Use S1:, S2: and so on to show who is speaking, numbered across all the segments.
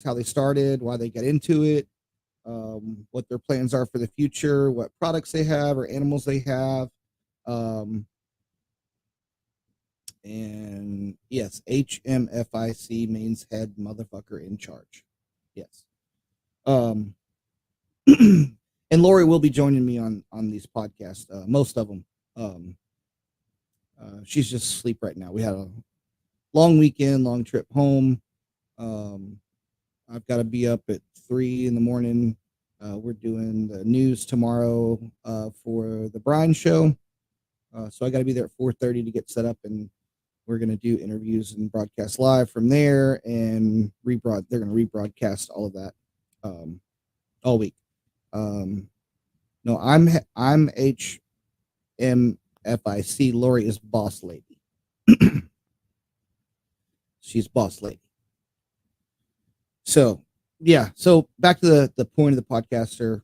S1: how they started, why they got into it, what their plans are for the future, what products they have or animals they have. Um, and yes, HMFIC means head motherfucker in charge. Yes. Um, and Lori will be joining me on these podcasts, most of them. Um, she's just asleep right now. We had a long weekend, long trip home. Um, I've got to be up at 3 in the morning. We're doing the news tomorrow for the Brian show, so I got to be there at 4:30 to get set up, and we're going to do interviews and broadcast live from there, and They're going to rebroadcast all of that all week. Um, no, I'm HMFIC. Lori is boss lady. She's boss lady. So yeah, so back to the point of the podcast or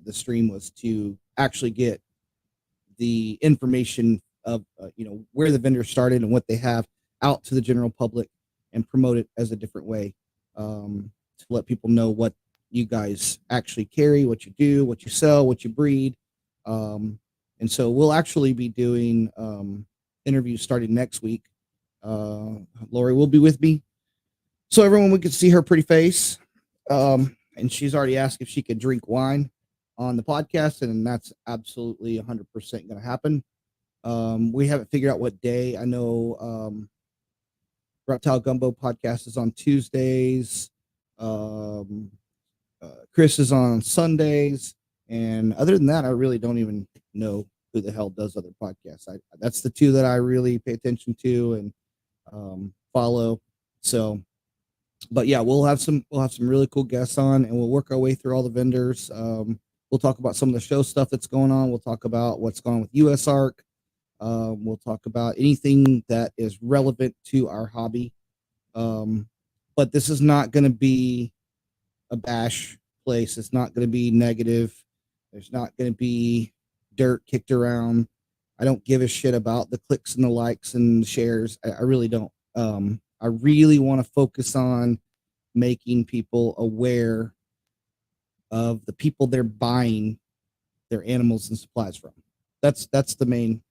S1: the stream was to actually get the information of where the vendor started and what they have out to the general public and promote it as a different way, to let people know what you guys actually carry, what you do, what you sell, what you breed. And so we'll actually be doing interviews starting next week. Lori will be with me, so everyone we could see her pretty face. And she's already asked if she could drink wine on the podcast, and that's absolutely 100% going to happen. We haven't figured out what day. I know Reptile Gumbo podcast is on Tuesdays. Chris is on Sundays, and other than that, I really don't even know who the hell does other podcasts. That's the two that I really pay attention to and follow. So, but yeah, we'll have some really cool guests on, and we'll work our way through all the vendors. We'll talk about some of the show stuff that's going on. We'll talk about what's going on with USARC. We'll talk about anything that is relevant to our hobby. But this is not going to be a bash place. It's not going to be negative. There's not going to be dirt kicked around. I don't give a shit about the clicks and the likes and the shares. I really don't. I really want to focus on making people aware of the people they're buying their animals and supplies from. That's the main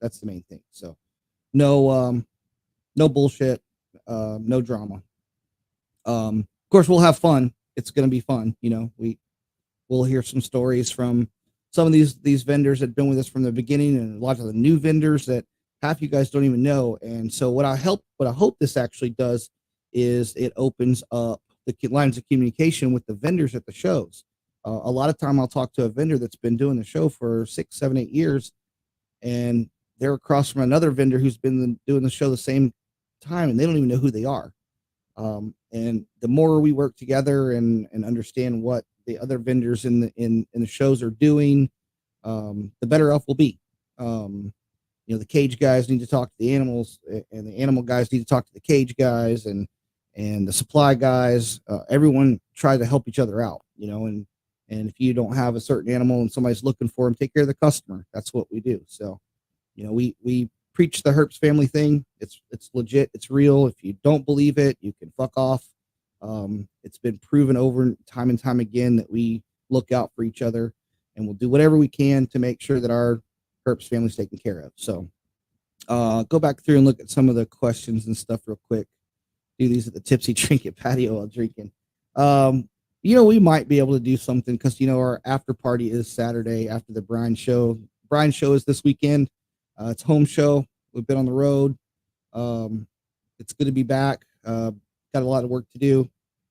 S1: thing. So no bullshit, no drama. Of course we'll have fun. It's going to be fun. We'll hear some stories from some of these vendors that have been with us from the beginning, and a lot of the new vendors that half you guys don't even know. And so what I hope this actually does is it opens up the lines of communication with the vendors at the shows. A lot of time I'll talk to a vendor that's been doing the show for 6, 7, 8 years, and they're across from another vendor who's been doing the show the same time, and they don't even know who they are. And the more we work together and understand what the other vendors in the shows are doing, the better off we'll be. The cage guys need to talk to the animals, and the animal guys need to talk to the cage guys, and the supply guys. Everyone try to help each other out, and if you don't have a certain animal and somebody's looking for them, take care of the customer. That's what we do. So, we preach the Herps family thing. It's legit. It's real. If you don't believe it, you can fuck off. It's been proven over time and time again that we look out for each other, and we'll do whatever we can to make sure that our Herps family's taken care of. So, go back through and look at some of the questions and stuff real quick. Do these at the Tipsy Trinket patio while drinking. We might be able to do something because, our after party is Saturday after the Brian show. Brian show is this weekend. It's home show. We've been on the road. It's good to be back. Got a lot of work to do.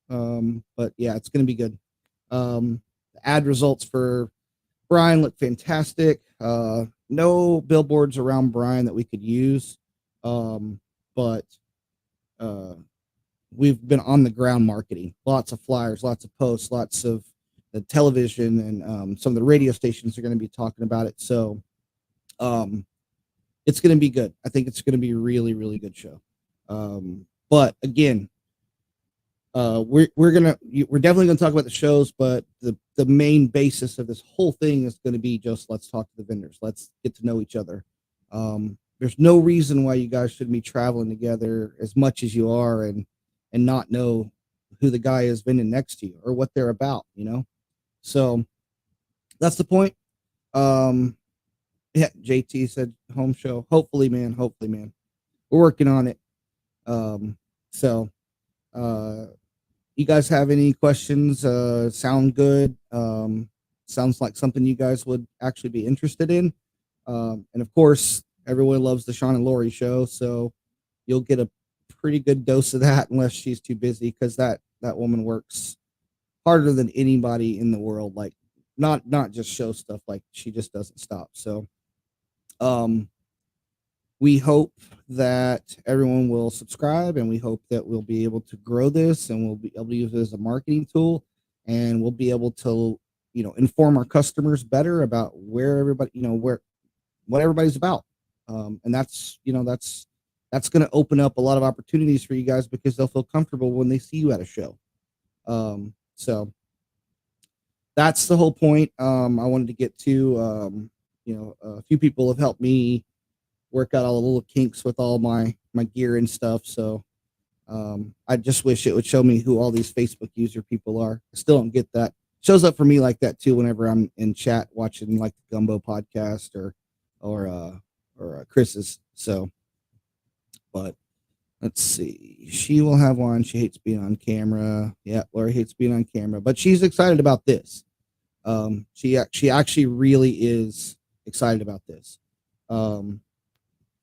S1: But yeah, it's going to be good. The ad results for Brian look fantastic. No billboards around Brian that we could use. But we've been on the ground marketing, lots of flyers, lots of posts, lots of the television, and some of the radio stations are going to be talking about it. So it's going to be good. I think it's going to be a really, really good show. But again, we're definitely going to talk about the shows, but the main basis of this whole thing is going to be just let's talk to the vendors. Let's get to know each other. There's no reason why you guys shouldn't be traveling together as much as you are and not know who the guy is vending next to you or what they're about, you know? So that's the point. Yeah, JT said home show. Hopefully, man. Hopefully, man. We're working on it. So, you guys have any questions? Sound good? Sounds like something you guys would actually be interested in. And of course, everyone loves the Sean and Lori show, so you'll get a pretty good dose of that unless she's too busy, because that woman works harder than anybody in the world. Like, not just show stuff, like she just doesn't stop. So we hope that everyone will subscribe, and we hope that we'll be able to grow this, and we'll be able to use it as a marketing tool, and we'll be able to, inform our customers better about where everybody, what everybody's about. And that's going to open up a lot of opportunities for you guys, because they'll feel comfortable when they see you at a show. So that's the whole point. I wanted to get to, a few people have helped me work out all the little kinks with all my gear and stuff. So I just wish it would show me who all these Facebook user people are. I still don't get that. Shows up for me like that too whenever I'm in chat watching like the Gumbo podcast or Chris's. So, but let's see. She will have one. She hates being on camera. Yeah, Lori hates being on camera, but she's excited about this. She actually really is excited about this.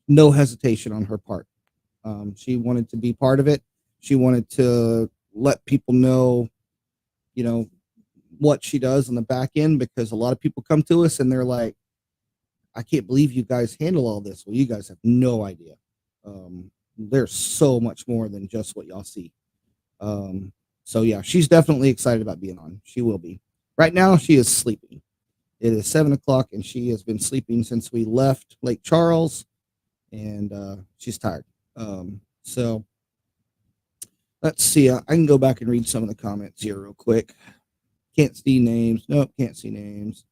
S1: No hesitation on her part. She wanted to be part of it. She wanted to let people know, what she does on the back end, because a lot of people come to us and they're like, I can't believe you guys handle all this. Well, you guys have no idea. There's so much more than just what y'all see. So yeah, she's definitely excited about being on. She will be. Right now, she is sleeping. It is 7:00, and she has been sleeping since we left Lake Charles, and she's tired. So let's see. I can go back and read some of the comments here real quick. Can't see names. Nope, can't see names.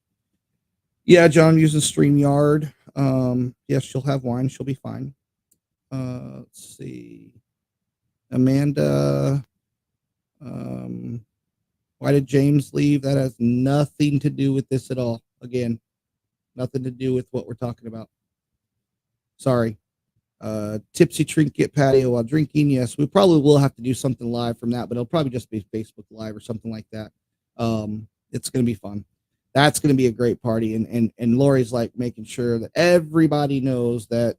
S1: Yeah, John using StreamYard. Yes, she'll have wine. She'll be fine. Let's see. Amanda. Why did James leave? That has nothing to do with this at all. Again, nothing to do with what we're talking about. Sorry. Tipsy Trinket patio while drinking. Yes, we probably will have to do something live from that, but it'll probably just be Facebook Live or something like that. It's going to be fun. That's going to be a great party. And Lori's like making sure that everybody knows that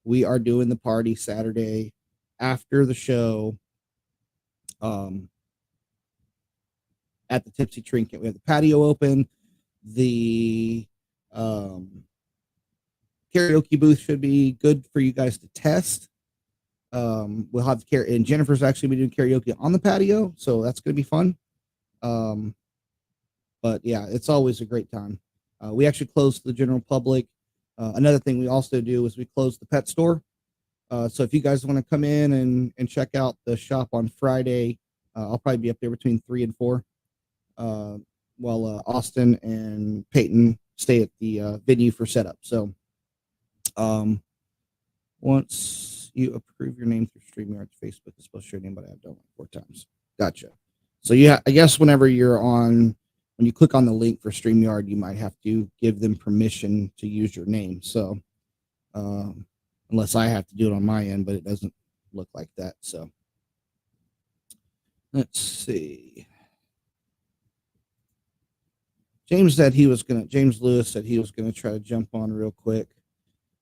S1: we are doing the party Saturday after the show. At the Tipsy Trinket, we have the patio open. The karaoke booth should be good for you guys to test. We'll have the and Jennifer's actually been doing karaoke on the patio, so that's going to be fun. But yeah, it's always a great time. We actually close to the general public. Another thing we also do is we close the pet store. So if you guys want to come in and check out the shop on Friday, I'll probably be up there between 3 and 4. While Austin and Peyton stay at the venue for setup. So once you approve your name through StreamYard, Facebook is supposed to show your name, but I have done it 4 times. Gotcha. So yeah, I guess whenever when you click on the link for StreamYard, you might have to give them permission to use your name. So unless I have to do it on my end, but it doesn't look like that. So let's see. James Lewis said he was gonna try to jump on real quick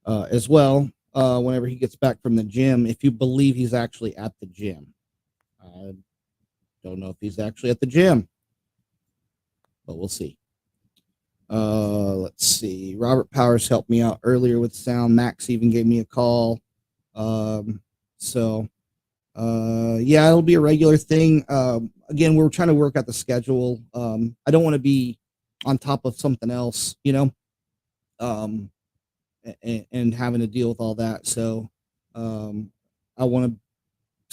S1: as well whenever he gets back from the gym, if you believe he's actually at the gym. I don't know if he's actually at the gym, but we'll see. Let's see. Robert Powers helped me out earlier with sound. Max even gave me a call. So yeah, it'll be a regular thing. Again, we're trying to work out the schedule. I don't want to be on top of something else, and having to deal with all that. So I want to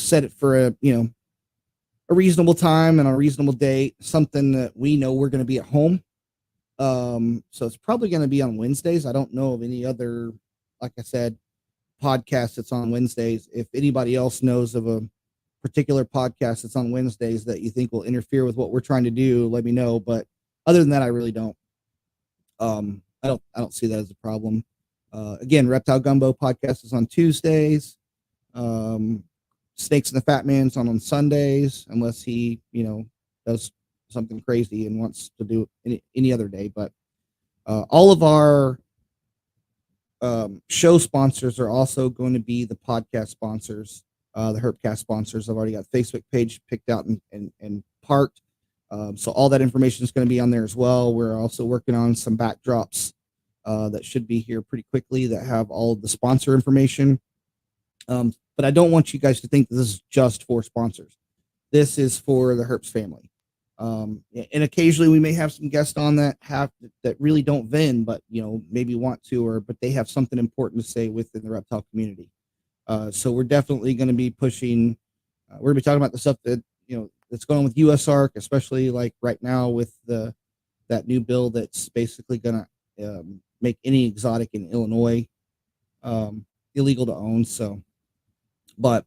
S1: set it for a reasonable time and a reasonable date, something that we know we're going to be at home. So it's probably going to be on Wednesdays. I don't know of any other, like I said, podcast that's on Wednesdays. If anybody else knows of a particular podcast that's on Wednesdays that you think will interfere with what we're trying to do, let me know. But other than that, I really don't. I don't see that as a problem. Again, Reptile Gumbo podcast is on Tuesdays. Snakes and the Fat Man's on Sundays, unless he, does something crazy and wants to do any other day. But all of our show sponsors are also going to be the podcast sponsors, the HERPCast sponsors. I've already got Facebook page picked out and parked. So all that information is going to be on there as well. We're also working on some backdrops that should be here pretty quickly that have all of the sponsor information. But I don't want you guys to think this is just for sponsors. This is for the Herps family. And occasionally we may have some guests on that really don't vend, but maybe want to, but they have something important to say within the reptile community. So we're definitely going to be pushing. We're going to be talking about the stuff that that's going on with USARC, especially like right now with that new bill that's basically going to make any exotic in Illinois illegal to own. So, but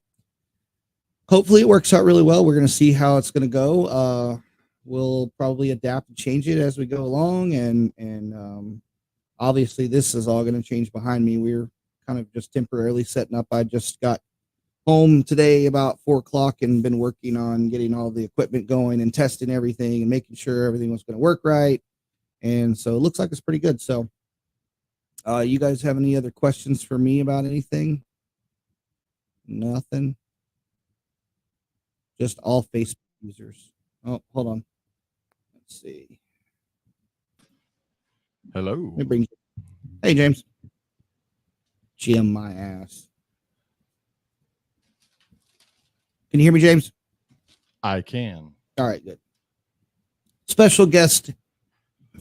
S1: hopefully it works out really well. We're going to see how it's going to go. We'll probably adapt and change it as we go along. And obviously this is all going to change behind me. We're kind of just temporarily setting up. I just got home today about 4:00 and been working on getting all the equipment going and testing everything and making sure everything was going to work right. And so it looks like it's pretty good. So you guys have any other questions for me about anything? Nothing. Just all Facebook users. Oh, hold on. Let's see.
S2: Hello.
S1: Hey, James. Jim, my ass. Can you hear me, James?
S2: I can.
S1: All right, good. Special guest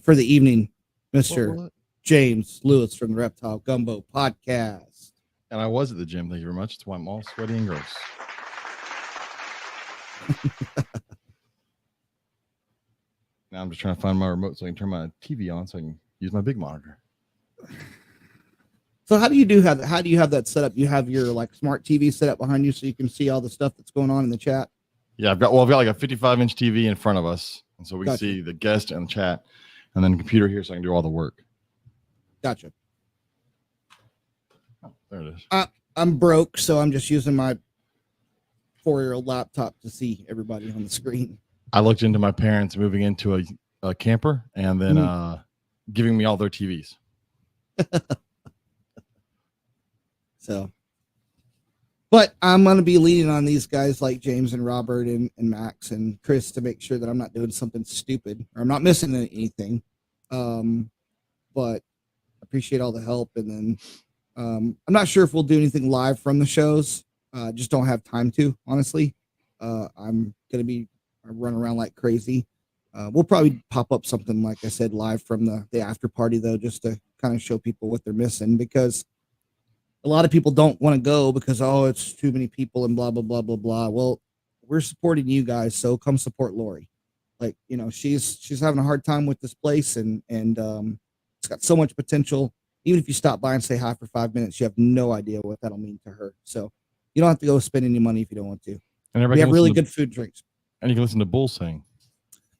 S1: for the evening, Mr.
S2: What?
S1: James Lewis from the Reptile Gumbo podcast.
S2: And I was at the gym. Thank you very much. That's why I'm all sweaty and gross. Now I'm just trying to find my remote so I can turn my TV on so I can use my big monitor.
S1: So how do you have that set up? You have your like smart TV set up behind you so you can see all the stuff that's going on in the chat?
S2: Yeah, I've got like a 55-inch TV in front of us. And so we can see the guest and the chat, and then the computer here so I can do all the work.
S1: Gotcha.
S2: Oh, there it is.
S1: I'm broke, so I'm just using my 4-year-old laptop to see everybody on the screen.
S2: I looked into my parents moving into a camper and then giving me all their TVs.
S1: So, but I'm going to be leaning on these guys like James and Robert and Max and Chris to make sure that I'm not doing something stupid or I'm not missing anything. But I appreciate all the help. And then I'm not sure if we'll do anything live from the shows. Just don't have time to, honestly. I'm going to be running around like crazy. We'll probably pop up something, like I said, live from the after party, though, just to kind of show people what they're missing, because a lot of people don't want to go because, it's too many people and blah, blah, blah, blah, blah. Well, we're supporting you guys, so come support Lori. Like, she's having a hard time with this place, and it's got so much potential. Even if you stop by and say hi for 5 minutes, you have no idea what that'll mean to her. So you don't have to go spend any money if you don't want to. And we have really good food and drinks.
S2: And you can listen to Bull sing.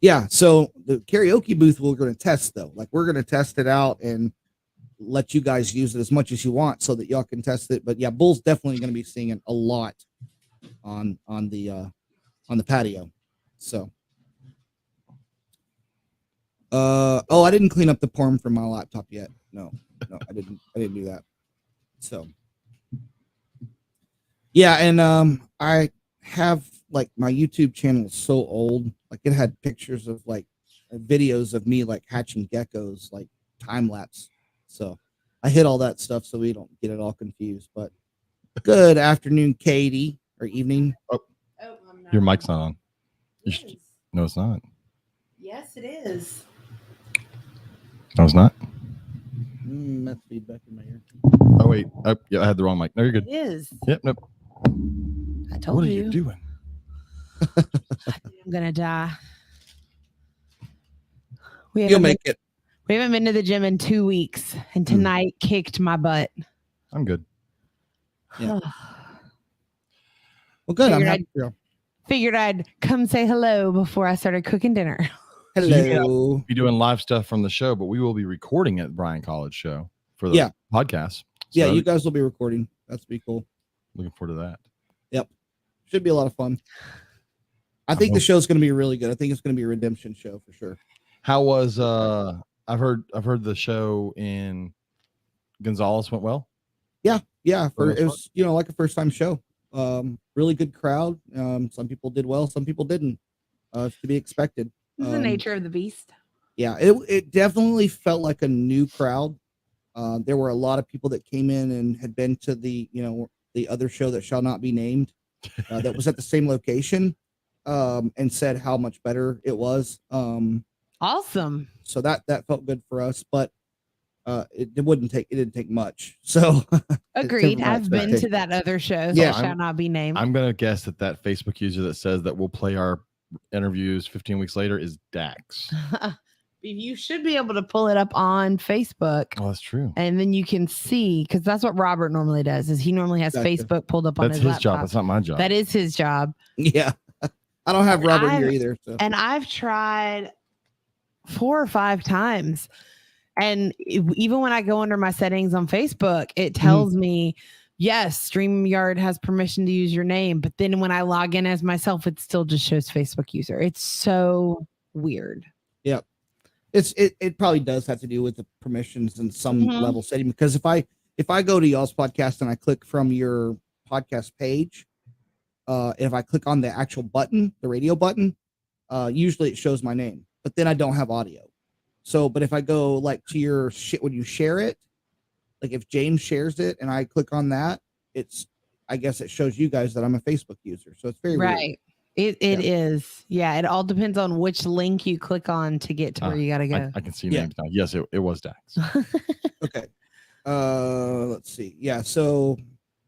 S1: Yeah, so the karaoke booth we're going to test, though. Like, we're going to test it out and let you guys use it as much as you want so that y'all can test it. But yeah, Bull's definitely going to be singing a lot on the patio. So I didn't clean up the porn from my laptop yet. No, I didn't do that. So yeah, and I have, like, my YouTube channel is so old. Like, it had pictures of like videos of me like hatching geckos, like time lapse. So I hit all that stuff so we don't get it all confused. But good afternoon, Katie, or evening.
S2: Your mic's not on. No, it's not.
S3: Yes, it is.
S2: No, it's not.
S1: That's feedback in my ear.
S2: Oh, wait. Yeah, I had the wrong mic. No, you're good.
S3: It is.
S2: Yep, nope.
S3: I told
S2: What are
S3: you.
S2: you doing?
S3: I'm going to die.
S1: You'll make it.
S3: We haven't been to the gym in 2 weeks, and tonight kicked my butt.
S2: I'm good.
S1: Yeah. Well, good. I'm happy.
S3: figured I'd come say hello before I started cooking dinner.
S1: Hello.
S2: Be doing live stuff from the show, but we will be recording at Bryan College show for the podcast.
S1: So you guys will be recording. That's be cool.
S2: Looking forward to that.
S1: Yep. Should be a lot of fun. I think the show's going to be really good. I think it's going to be a redemption show for sure.
S2: How was I've heard the show in Gonzales went well.
S1: Yeah. It was like a first time show. Really good crowd. Some people did well, some people didn't. To be expected.
S3: This is the nature of the beast.
S1: Yeah, it definitely felt like a new crowd. There were a lot of people that came in and had been to the other show that shall not be named, that was at the same location, and said how much better it was.
S3: Awesome.
S1: So that felt good for us, but it didn't take much. So
S3: agreed. I've been to that other show.
S1: Yeah,
S3: that shall not be named.
S2: I'm gonna guess that Facebook user that says that we'll play our interviews 15 weeks later is Dax.
S3: You should be able to pull it up on Facebook.
S2: Oh, that's true.
S3: And then you can see, because that's what Robert normally does, is he normally has Facebook pulled up on his laptop.
S2: That's his job. That's not my job.
S3: That is his job.
S1: Yeah. I don't have Robert here either. So.
S3: And I've tried 4 or 5 times. And even when I go under my settings on Facebook, it tells me, yes, StreamYard has permission to use your name. But then when I log in as myself, it still just shows Facebook user. It's so weird.
S1: Yep. It probably does have to do with the permissions in some level setting, because if I go to y'all's podcast and I click from your podcast page, if I click on the actual button, the radio button, usually it shows my name, but then I don't have audio. So, but if I go like to your shit, when you share it, like if James shares it and I click on that, I guess it shows you guys that I'm a Facebook user. So it's very
S3: right.
S1: weird.
S3: It is. Yeah. It all depends on which link you click on to get to where you got to go.
S2: I can see names now. Yes, it was Dax.
S1: Okay. Let's see. Yeah. So,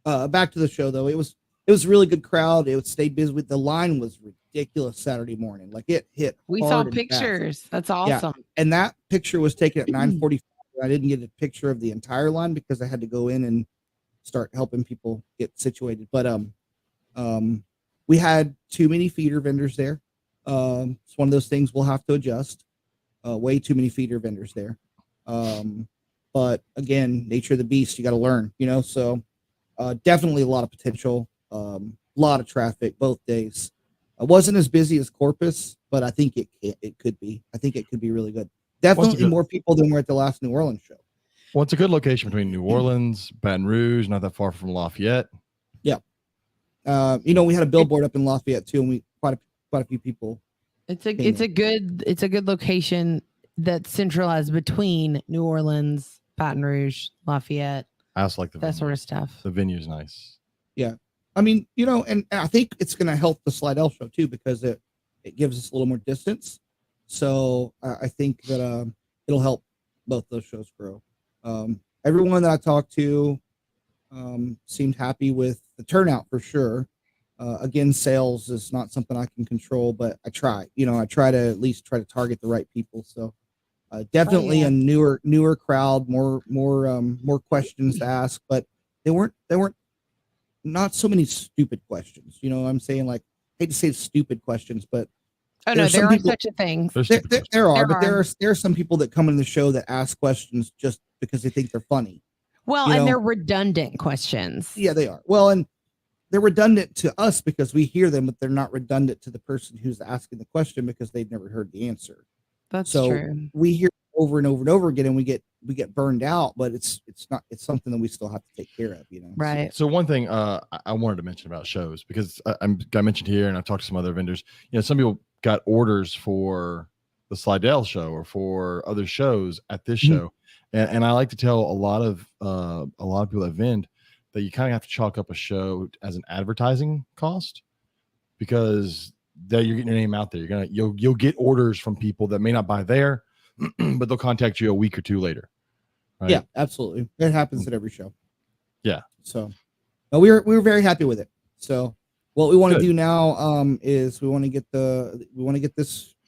S1: back to the show though. It was a really good crowd. It stayed busy. The line was ridiculous Saturday morning. Like it hit.
S3: We saw pictures. That's awesome.
S1: Yeah. And that picture was taken at 9:45. I didn't get a picture of the entire line because I had to go in and start helping people get situated. But we had too many feeder vendors there. It's one of those things we'll have to adjust. Way too many feeder vendors there. But again, nature of the beast, you got to learn, so definitely a lot of potential, a lot of traffic both days. I wasn't as busy as Corpus, but I think it could be. I think it could be really good. Definitely more people than were at the last New Orleans show.
S2: Well, it's a good location between New Orleans, Baton Rouge, not that far from Lafayette.
S1: Yeah. We had a billboard up in Lafayette too, and we quite a few people.
S3: It's a good location that's centralized between New Orleans, Baton Rouge, Lafayette.
S2: I also like
S3: that sort of stuff.
S2: The venue's nice.
S1: Yeah. I mean, and I think it's going to help the Slidell show too, because it gives us a little more distance. So I think that it'll help both those shows grow. Everyone that I talked to seemed happy with the turnout for sure. Again, sales is not something I can control, but I try. I try to at least try to target the right people. So definitely a newer crowd, more questions to ask, but they weren't not so many stupid questions. I'm saying, like, I hate to say stupid questions, but
S3: there are such a thing.
S1: There are some people that come in the show that ask questions just because they think they're funny.
S3: Well, and they're redundant questions.
S1: Yeah, they are. Well, and they're redundant to us because we hear them, but they're not redundant to the person who's asking the question because they've never heard the answer.
S3: That's true.
S1: We hear over and over and over again, and we get burned out, but it's something that we still have to take care of,
S3: Right.
S2: So one thing I wanted to mention about shows, because I mentioned here, and I've talked to some other vendors, some people got orders for the Slidell show or for other shows at this show. And I like to tell a lot of people that vend that you kind of have to chalk up a show as an advertising cost, because you're getting your name out there. You'll get orders from people that may not buy there, but they'll contact you a week or two later. Right?
S1: Yeah, absolutely. It happens at every show.
S2: Yeah.
S1: So we were very happy with it. So what we want to do now is we want to get the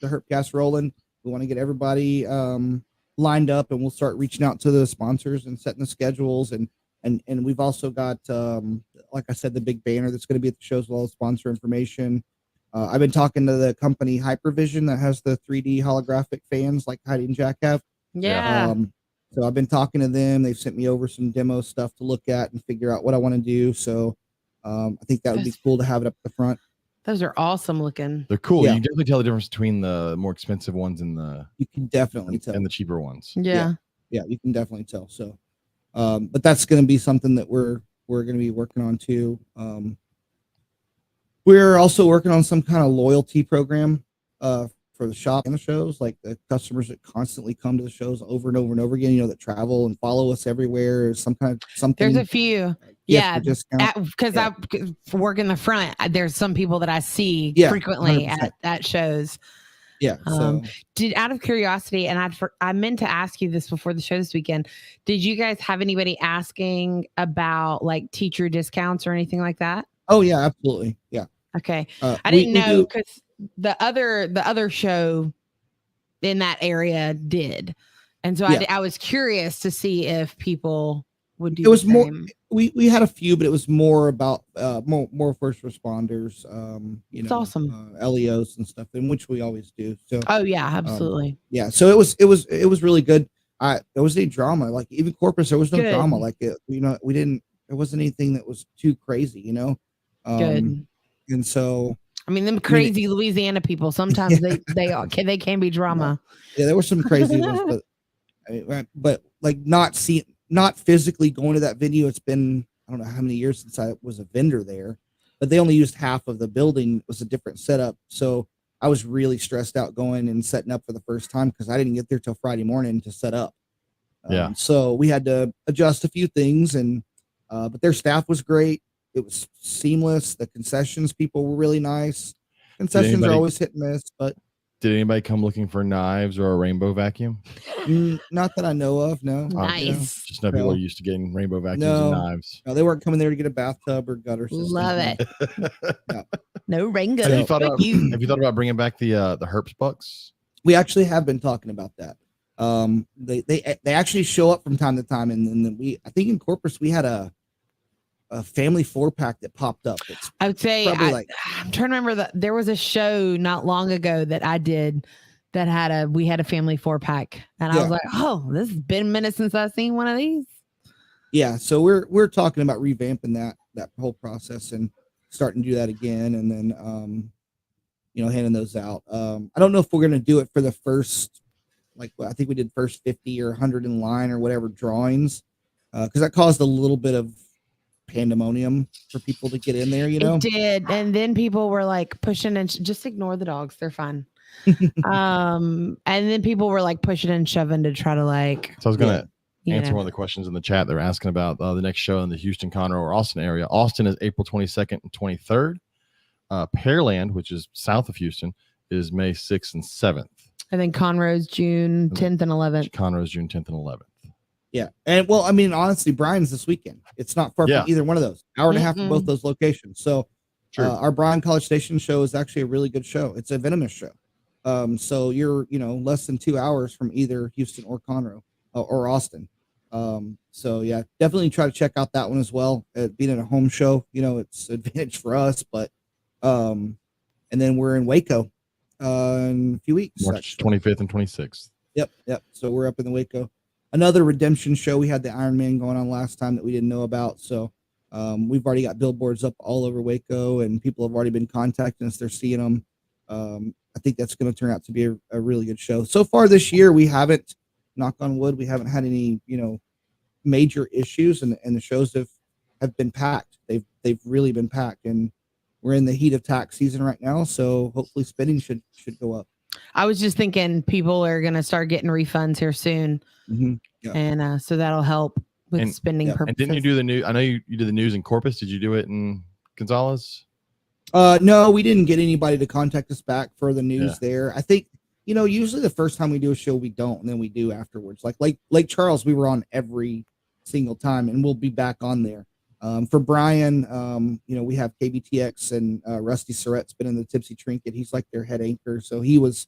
S1: HERPCast rolling. We want to get everybody lined up, and we'll start reaching out to the sponsors and setting the schedules, and we've also got like I said, the big banner that's going to be at the shows with all the sponsor information. I've been talking to the company Hypervision that has the 3D holographic fans like Heidi and Jack have.
S3: Yeah.
S1: So I've been talking to them. They've sent me over some demo stuff to look at and figure out what I want to do. So I think that would be cool to have it up the front.
S3: Those are awesome looking.
S2: They're cool.
S1: Yeah.
S2: You can definitely tell the difference between the more expensive ones and
S1: you can definitely tell
S2: and the cheaper ones.
S3: Yeah.
S1: Yeah, you can definitely tell. So, but that's going to be something that we're going to be working on too. We're also working on some kind of loyalty program for the shop and the shows, like the customers that constantly come to the shows over and over and over again, that travel and follow us everywhere. Something.
S3: There's a few.
S1: Yeah,
S3: because I work in the front. There's some people that I see frequently
S1: 100%.
S3: at shows.
S1: Yeah. So
S3: Out of curiosity, and I meant to ask you this before the show this weekend. Did you guys have anybody asking about like teacher discounts or anything like that?
S1: Oh yeah, absolutely. Yeah.
S3: Okay. I didn't know because the other show in that area did, and so I was curious to see if people would do. It was
S1: more. We had a few, but it was more about more first responders.
S3: It's awesome.
S1: LEOs and stuff, in which we always do. So.
S3: Oh yeah, absolutely.
S1: Yeah. So it was really good. There was no drama. Like even Corpus, there was no drama. Like we didn't. There wasn't anything that was too crazy.
S3: Good.
S1: And so.
S3: I mean, them crazy Louisiana people. Sometimes they can be drama.
S1: Yeah, there were some crazy ones, but like not physically going to that venue. It's been, I don't know how many years since I was a vendor there, but they only used half of the building. It was a different setup. So I was really stressed out going and setting up for the first time because I didn't get there till Friday morning to set up. So we had to adjust a few things but their staff was great. It was seamless. The concessions people were really nice. Concessions are always hit and miss, but
S2: did anybody come looking for knives or a rainbow vacuum?
S1: Not that I know of. No.
S3: Nice.
S2: Just know people are used to getting rainbow vacuums and knives.
S1: No, they weren't coming there to get a bathtub or gutter system.
S3: Love it. No rainbow.
S2: Have you thought about bringing back the Herps bucks?
S1: We actually have been talking about that. They actually show up from time to time, and then I think in Corpus we had a family 4-pack that popped up.
S3: I would say I'm trying to remember that there was a show not long ago that I did that we had a family 4-pack, and I was like, oh, this has been a minute since I've seen one of these.
S1: Yeah, so we're talking about revamping that whole process and starting to do that again, and then handing those out. I don't know if we're gonna do it for the first, I think we did first 50 or 100 in line or whatever drawings, because that caused a little bit of pandemonium for people to get in there, It
S3: did, and then people were like pushing and just ignore the dogs, they're fine. And then people were like pushing and shoving to try to
S2: So I was gonna answer one of the questions in the chat. They're asking about the next show in the Houston, Conroe, or Austin area. Austin is April 22nd and 23rd. Pearland, which is south of Houston, is May 6th and 7th.
S3: And then Conroe's June 10th and 11th.
S2: Conroe's June 10th and 11th.
S1: Yeah. And well, I mean, honestly, Bryan's this weekend. It's not far from either one of those. Hour and a half from both those locations. So our Bryan College Station show is actually a really good show. It's a venomous show. So you're, less than 2 hours from either Houston or Conroe or Austin. So yeah, definitely try to check out that one as well. Being at a home show, it's an advantage for us, but, and then we're in Waco, in a few weeks.
S2: March 25th and 26th.
S1: Yep. So we're up in the Waco. Another redemption show. We had the Iron Man going on last time that we didn't know about. So we've already got billboards up all over Waco, and people have already been contacting us. They're seeing them. I think that's going to turn out to be a really good show. So far this year, we haven't, knock on wood, we haven't had any, major issues, and the shows have been packed. They've really been packed, and we're in the heat of tax season right now. So hopefully spending should go up.
S3: I was just thinking people are going to start getting refunds here soon.
S1: Mm-hmm. Yeah.
S3: And so that'll help with spending purposes.
S2: And didn't you do the news? I know you did the news in Corpus. Did you do it in Gonzales?
S1: No, we didn't get anybody to contact us back for the news there. I think, usually the first time we do a show, we don't, and then we do afterwards. Like Lake Charles, we were on every single time, and we'll be back on there. For Bryan, we have KBTX, and Rusty Surrett's been in the Tipsy Trinket. He's like their head anchor. So he was,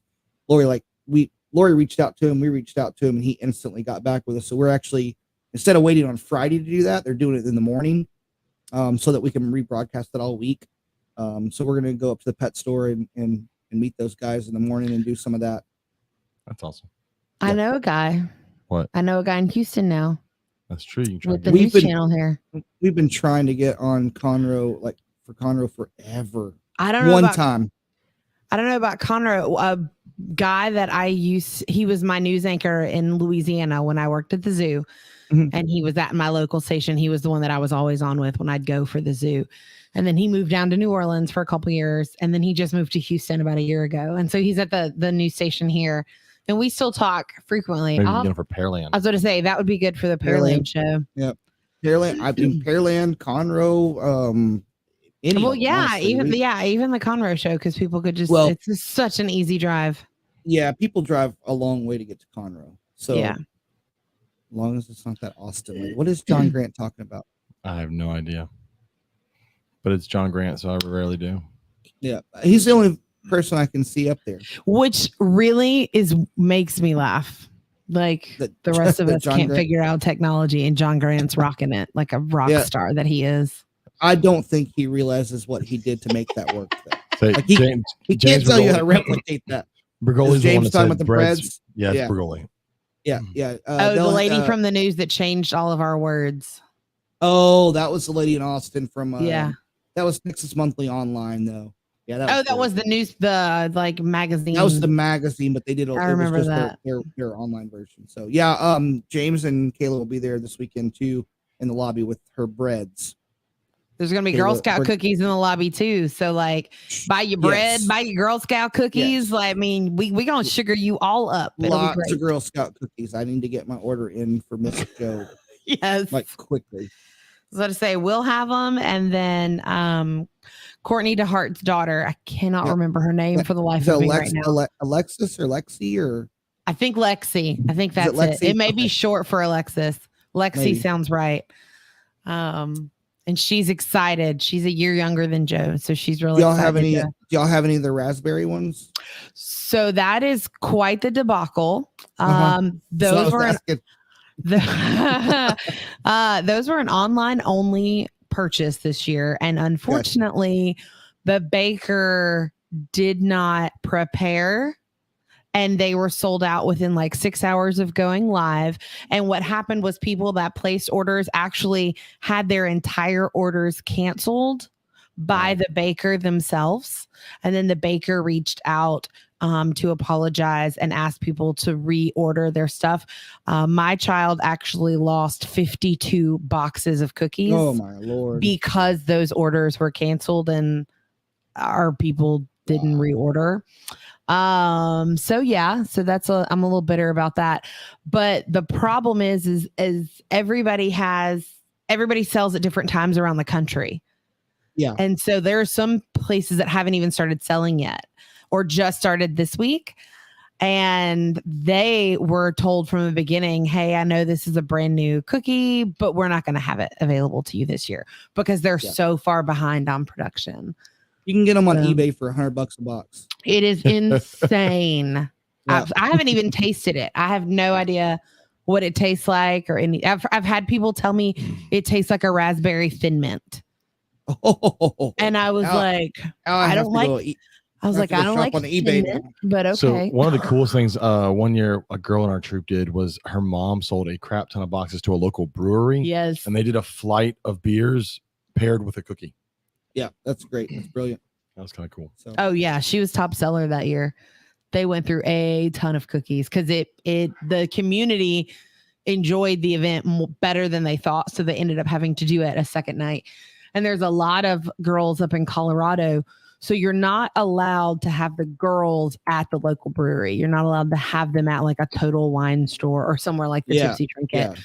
S1: Lori reached out to him. We reached out to him, and he instantly got back with us. So we're actually, instead of waiting on Friday to do that, they're doing it in the morning, so that we can rebroadcast it all week. So we're going to go up to the pet store and meet those guys in the morning and do some of that.
S2: That's awesome.
S3: I
S1: Yeah.
S3: know a guy.
S2: What?
S3: I know a guy in Houston now
S2: That's true. You can try
S3: with
S2: to
S3: the
S2: get
S3: news channel here.
S1: We've been trying to get on Conroe, like for Conroe forever.
S3: I don't know
S1: One
S3: about
S1: time.
S3: I don't know about Conroe. A guy that he was my news anchor in Louisiana when I worked at the zoo.
S1: Mhm.
S3: And he was at my local station. He was the one that I was always on with when I'd go for the zoo. And then he moved down to New Orleans for a couple years. And then he just moved to Houston about a year ago. And so he's at the news station here. And we still talk frequently.
S2: maybe get them for Pearland.
S3: I was going to say that would be good for the Pearland show.
S1: Yep. Pearland, I mean Pearland, Conroe, any
S3: Well,
S1: of them,
S3: yeah,
S1: honestly.
S3: even the Conroe show, because people could just it's just such an easy drive.
S1: Yeah, people drive a long way to get to Conroe. So
S3: Yeah.
S1: as long as it's not that Austin way. What is John Grant talking about?
S2: I have no idea. But it's John Grant, so I rarely do.
S1: Yeah. He's the only person I can see up there.
S3: Which really makes me laugh. Like the rest of us can't figure out technology, and John Grant's rocking it like a rock star that he is.
S1: I don't think he realizes what he did to make that work.
S2: So
S1: like he can't tell you how to replicate that.
S2: Bergoli's
S1: James talking about the breads.
S2: Yeah, it's Bergoli.
S1: Yeah, yeah.
S3: The lady from the news that changed all of our words.
S1: Oh, that was the lady in Austin from.
S3: Yeah.
S1: That was Texas Monthly Online, though. Yeah.
S3: That was the news, the like magazine.
S1: That was the magazine, but they did.
S3: I remember that
S1: their online version. So yeah, James and Kayla will be there this weekend too in the lobby with her breads.
S3: There's gonna be Girl Scout cookies in the lobby too. So like, buy your bread, buy your Girl Scout cookies. Like, I mean, we gonna sugar you all up.
S1: Lots of Girl Scout cookies. I need to get my order in for Miss Joe.
S3: Yes,
S1: like quickly.
S3: So to say, we'll have them, and then Courtney DeHart's daughter. I cannot remember her name for the life of me right now.
S1: Alexis or Lexi or
S3: I think Lexi. I think that's it. It may be short for Alexis. Lexi sounds right. And she's excited. She's a year younger than Joe, so she's really excited.
S1: Do y'all have any of the raspberry ones?
S3: So that is quite the debacle. Those were those were an online only purchase this year, and unfortunately, the baker did not prepare. And they were sold out within like 6 hours of going live. And what happened was people that placed orders actually had their entire orders canceled by the baker themselves. And then the baker reached out to apologize and ask people to reorder their stuff. My child actually lost 52 boxes of cookies.
S1: Oh my Lord.
S3: Because those orders were canceled and our people didn't reorder. So that's I'm a little bitter about that. But the problem is everybody sells at different times around the country.
S1: Yeah.
S3: And so there are some places that haven't even started selling yet or just started this week. And they were told from the beginning, hey, I know this is a brand new cookie, but we're not going to have it available to you this year because they're so far behind on production.
S1: You can get them on eBay for $100 a box.
S3: It is insane. I haven't even tasted it. I have no idea what it tastes like or any. I've had people tell me it tastes like a raspberry Thin Mint. And I was like, I don't like. I was like, I don't like on eBay, Mint, but okay.
S2: So one of the coolest things, one year a girl in our troop did was her mom sold a crap ton of boxes to a local brewery.
S3: Yes,
S2: and they did a flight of beers paired with a cookie.
S1: Yeah, that's great. That's brilliant.
S2: That was kind of cool.
S1: So.
S3: Oh yeah, she was top seller that year. They went through a ton of cookies because the community enjoyed the event better than they thought, so they ended up having to do it a second night. And there's a lot of girls up in Colorado, so you're not allowed to have the girls at the local brewery. You're not allowed to have them at like a Total Wine store or somewhere like the Tipsy Trinket. Yeah.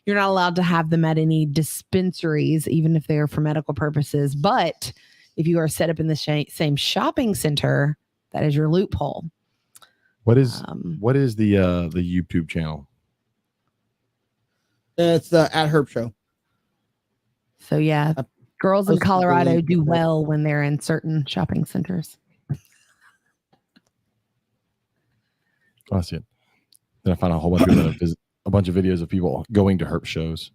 S3: You're not allowed to have them at any dispensaries, even if they are for medical purposes. But if you are set up in the same shopping center, that is your loophole.
S2: What is the YouTube channel?
S1: It's at Herp Show.
S3: So yeah, girls in Colorado do well when they're in certain shopping centers.
S2: I see it. Then I found a whole bunch of a bunch of videos of people going to Herp shows.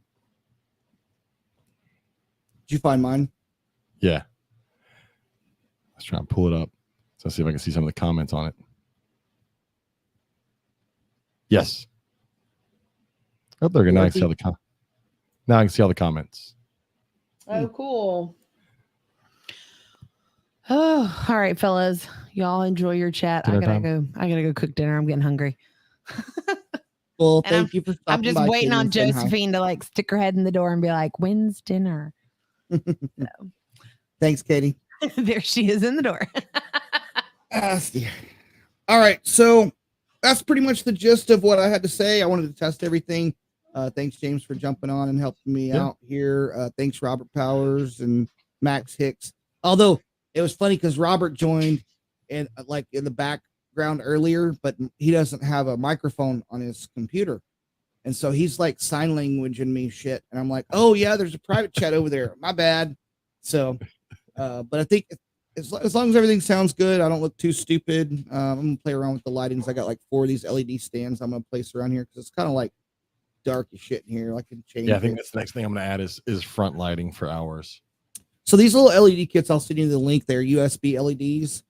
S1: Did you find mine?
S2: Yeah. Let's try and pull it up. So let's see if I can see some of the comments on it. Yes. Oh, there we go. Now I can see all the now I can see all the comments.
S3: Oh, cool. Oh, all right, fellas. Y'all enjoy your chat. I gotta go cook dinner. I'm getting hungry.
S1: Well, thank you for stopping by.
S3: I'm just waiting on Josephine to like stick her head in the door and be like, "When's dinner?" So.
S1: Thanks, Katie.
S3: There she is in the door.
S1: All right, so that's pretty much the gist of what I had to say. I wanted to test everything. Thanks, James, for jumping on and helping me out here. Thanks, Robert Powers and Max Hicks. Although it was funny because Robert joined and like in the background earlier, but he doesn't have a microphone on his computer. And so he's like sign language and me shit. And I'm like, oh yeah, there's a private chat over there. My bad. So, but I think as long as everything sounds good, I don't look too stupid. I'm gonna play around with the lightings. I got like 4 of these LED stands I'm gonna place around here because it's kind of like dark as shit in here. I can change.
S2: Yeah, I think that's the next thing I'm gonna add is front lighting for ours. So
S1: these little LED kits, I'll send you the link. They're USB LEDs.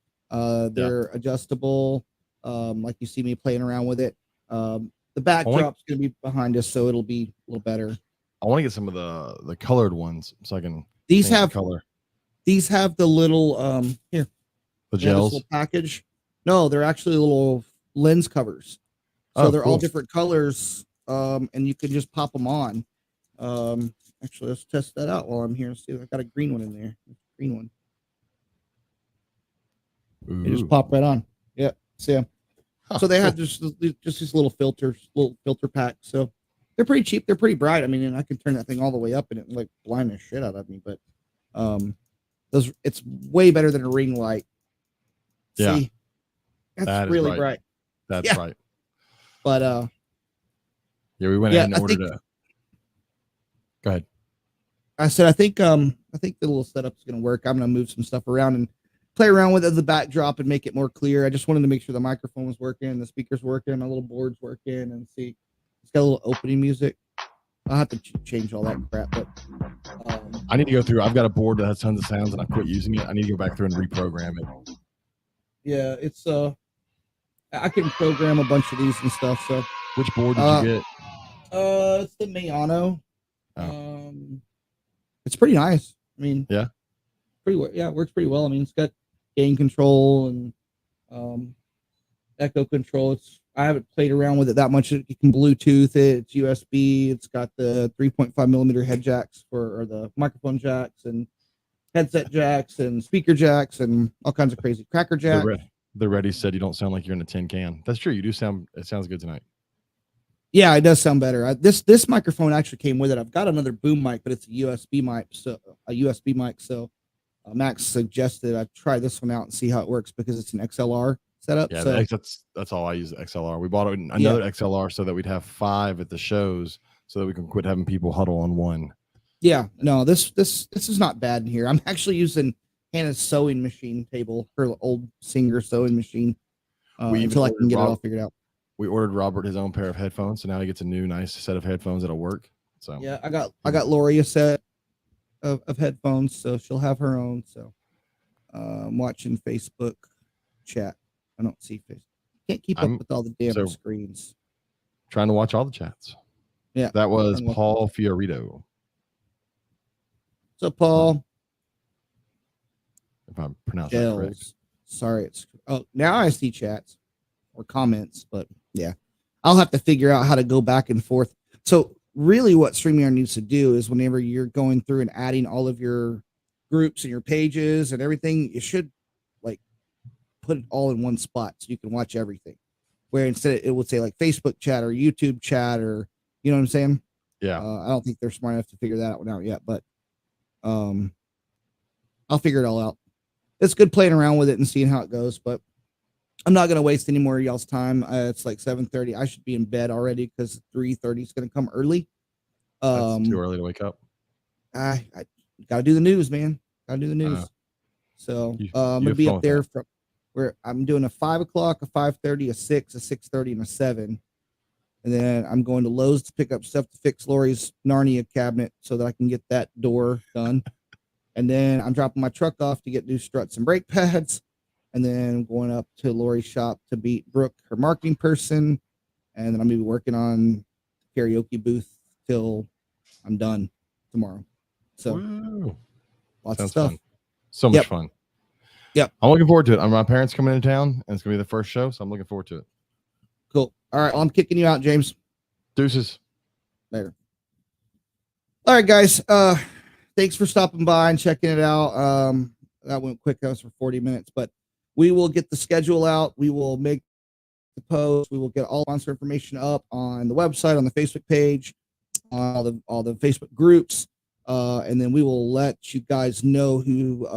S1: They're adjustable. Like you see me playing around with it. The backdrop's gonna be behind us, so it'll be a little better.
S2: I want to get some of the colored ones so I can.
S1: These have
S2: color.
S1: These have the little here.
S2: The gels
S1: little package. No, they're actually little lens covers. So they're all different colors. And you can just pop them on. Actually, let's test that out while I'm here. See, I got a green one in there. Green one. You just pop right on. Yeah. See them. So they have just these little filters, little filter packs. So they're pretty cheap. They're pretty bright. I mean, and I can turn that thing all the way up and it like blind the shit out of me. But it's way better than a ring light.
S2: Yeah.
S1: See? That's really bright.
S2: That's right.
S1: But
S2: yeah, we went ahead and ordered a. Go ahead.
S1: I said I think the little setup's gonna work. I'm gonna move some stuff around and play around with the backdrop and make it more clear. I just wanted to make sure the microphone was working, the speaker's working, my little board's working, and see it's got a little opening music. I'll have to change all that crap, but
S2: I need to go through. I've got a board that has tons of sounds and I quit using it. I need to go back through and reprogram it.
S1: Yeah, it's I can program a bunch of these and stuff. So
S2: which board did you get?
S1: It's the Mayano. It's pretty nice. I mean,
S2: yeah,
S1: pretty well. Yeah, it works pretty well. I mean, it's got gain control and echo control. I haven't played around with it that much. You can Bluetooth it. It's USB. It's got the 3.5 millimeter head jacks or the microphone jacks and headset jacks and speaker jacks and all kinds of crazy cracker jacks.
S2: The Ready said you don't sound like you're in a tin can. That's true. You do sound. It sounds good tonight.
S1: Yeah, it does sound better. This microphone actually came with it. I've got another boom mic, but it's a USB mic. So Max suggested I try this one out and see how it works because it's an XLR setup.
S2: Yeah,
S1: so
S2: that's all I use. The XLR. We bought another XLR so that we'd have 5 at the shows, so that we can quit having people huddle on one.
S1: Yeah, no, this is not bad in here. I'm actually using Hannah's sewing machine table, her old Singer sewing machine, until I can get it all figured out.
S2: We ordered Robert his own pair of headphones, so now he gets a new nice set of headphones that'll work. So
S1: yeah, I got Lori a set of headphones, so she'll have her own. So I'm watching Facebook chat. I don't see Facebook. Can't keep up with all the damn screens.
S2: Trying to watch all the chats.
S1: Yeah,
S2: that was Paul Fiorito.
S1: So Paul,
S2: if I'm pronouncing it correct.
S1: Sorry, now I see chats or comments, but yeah, I'll have to figure out how to go back and forth. So really what StreamYard needs to do is whenever you're going through and adding all of your groups and your pages and everything, you should like put it all in one spot so you can watch everything, where instead it would say like Facebook chat or YouTube chat, or you know what I'm saying?
S2: Yeah.
S1: I don't think they're smart enough to figure that one out yet, but I'll figure it all out. It's good playing around with it and seeing how it goes, but I'm not going to waste any more of y'all's time. It's like 7:30. I should be in bed already because 3:30 is going to come early.
S2: That's too early to wake up.
S1: I got to do the news, man. Got to do the news. So I'm going to be up there from where I'm doing a 5 o'clock, a 5:30, a 6, a 6:30, and a 7. And then I'm going to Lowe's to pick up stuff to fix Lori's Narnia cabinet so that I can get that door done. And then I'm dropping my truck off to get new struts and brake pads. And then going up to Lori's shop to beat Brooke, her marketing person. And then I'm going to be working on karaoke booth till I'm done tomorrow. So
S2: Woo.
S1: lots
S2: Sounds
S1: of stuff.
S2: fun. So much fun.
S1: Yep.
S2: I'm looking forward to it. My parents coming into town, and it's going to be the first show, so I'm looking forward to it.
S1: Cool. All right. Well, I'm kicking you out, James.
S2: Deuces.
S1: Later. All right, guys. Thanks for stopping by and checking it out. That went quick. That was for 40 minutes, but we will get the schedule out. We will make the post. We will get all sponsor information up on the website, on the Facebook page, on all the Facebook groups. And then we will let you guys know who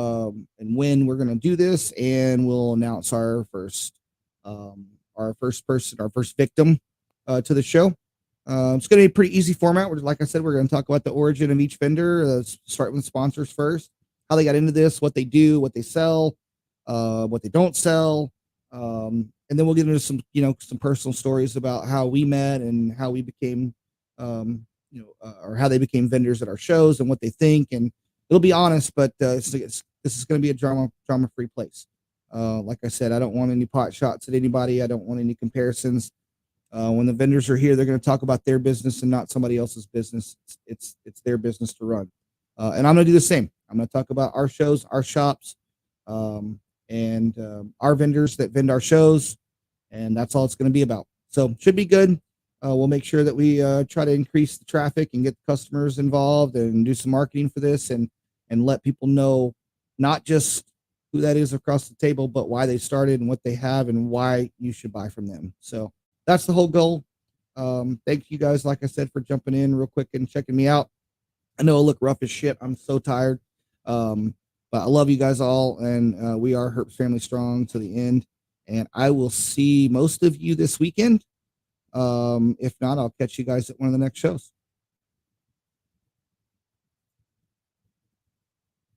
S1: and when we're going to do this, and we'll announce our first victim to the show. It's going to be a pretty easy format. Like I said, we're going to talk about the origin of each vendor. Start with sponsors first, how they got into this, what they do, what they sell, what they don't sell, and then we'll get into some personal stories about how we met and how we became, or how they became vendors at our shows and what they think. And it'll be honest, but this is going to be a drama-free place. Like I said, I don't want any pot shots at anybody. I don't want any comparisons. When the vendors are here, they're going to talk about their business and not somebody else's business. It's their business to run. And I'm going to do the same. I'm going to talk about our shows, our shops, and our vendors that vend our shows. And that's all it's going to be about. So should be good. We'll make sure that we try to increase the traffic and get customers involved and do some marketing for this and let people know not just who that is across the table, but why they started and what they have and why you should buy from them. So that's the whole goal. Thank you guys, like I said, for jumping in real quick and checking me out. I know I look rough as shit. I'm so tired. But I love you guys all, and we are Herps Family Strong to the end. And I will see most of you this weekend. If not, I'll catch you guys at one of the next shows.